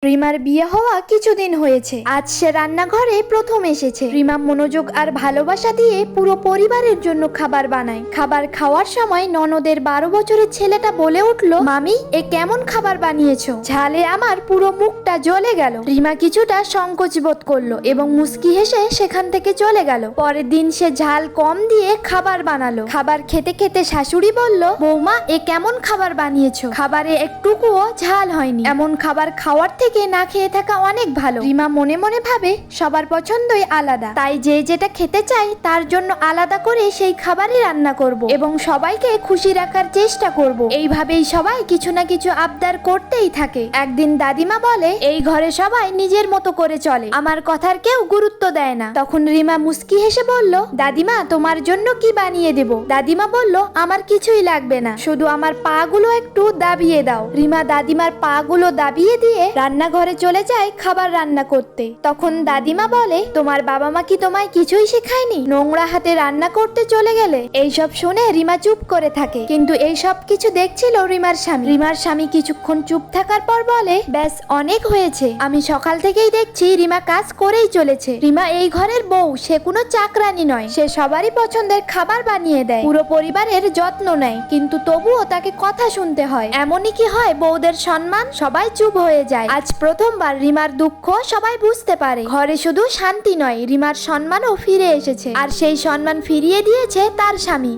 রিমার বিয়ে হওয়া কিছুদিন হয়েছে। আজ সে রান্নাঘরে প্রথম এসেছে। রিমা মনোযোগ আর ভালোবাসা দিয়ে পুরো পরিবারের জন্য খাবার বানায়। খাবার খাওয়ার সময় ননদের 12 বছরের ছেলেটা বলে উঠলো, মামি এ কেমন খাবার বানিয়েছো? ঝালে আমার পুরো মুখটা জ্বলে গেল। রিমা কিছুটা সংকোচ বোধ করলো এবং মুস্কি হেসে সেখান থেকে চলে গেল। পরের দিন সে ঝাল কম দিয়ে খাবার বানালো। খাবার খেতে খেতে শাশুড়ি বলল, বৌমা এ কেমন খাবার বানিয়েছো? খাবারে একটুকুও ঝাল হয়নি। এমন খাবার খাওয়ার থেকে না খেয়ে থাকা অনেক ভালো। রিমা মনে মনে ভাবে সবার পছন্দই আলাদা, তাই যে যেটা খেতে চাই তার জন্য আলাদা করে সেই খাবারই রান্না করব এবং সবাইকে খুশি রাখার চেষ্টা করব। এইভাবেই সবাই কিছু না কিছু আবদার করতেই থাকে। একদিন দাদিমা বলে, এই ঘরে সবাই নিজের মতো করে চলে, আমার কথার কেউ গুরুত্ব দেয় না। তখন রিমা মুস্কি হেসে বলল, দাদিমা তোমার জন্য কি বানিয়ে দেব? দাদিমা বলল, আমার কিছুই লাগবে না, শুধু আমার পা গুলো একটু দাবিয়ে দাও। রিমা দাদিমার পা গুলো দাবিয়ে দিয়ে রান্নাঘরে চলে যায় খাবার রান্না করতে। তখন দাদিমা বলে, তোমার বাবা মা কি তোমায় কিছুই শেখায়নি? নোংরা হাতে রান্না করতে চলে গেলে? এইসব শুনে রিমা চুপ করে থাকে, কিন্তু এই সব কিছু দেখছিল রিমার স্বামী। রিমার স্বামী কিছুক্ষণ চুপ থাকার পর বলে, ব্যাস অনেক হয়েছে, আমি সকাল থেকেই দেখছি রিমা কাজ করেই চলেছে। রিমা এই ঘরের বউ, সে কোনো চাকরানি নয়। সে সবারই পছন্দের খাবার বানিয়ে দেয়, পুরো পরিবারের যত্ন নেয়, কিন্তু তবুও তাকে কথা শুনতে হয়। এমনই কি হয় বউদের সম্মান? সবাই চুপ হয়ে যায়। আজ প্রথমবার রিমার দুঃখ সবাই বুঝতে পারে। ঘরে শুধু শান্তি নয়, রিমার সম্মানও ফিরে এসেছে, আর সেই সম্মান ফিরিয়ে দিয়েছে তার স্বামী।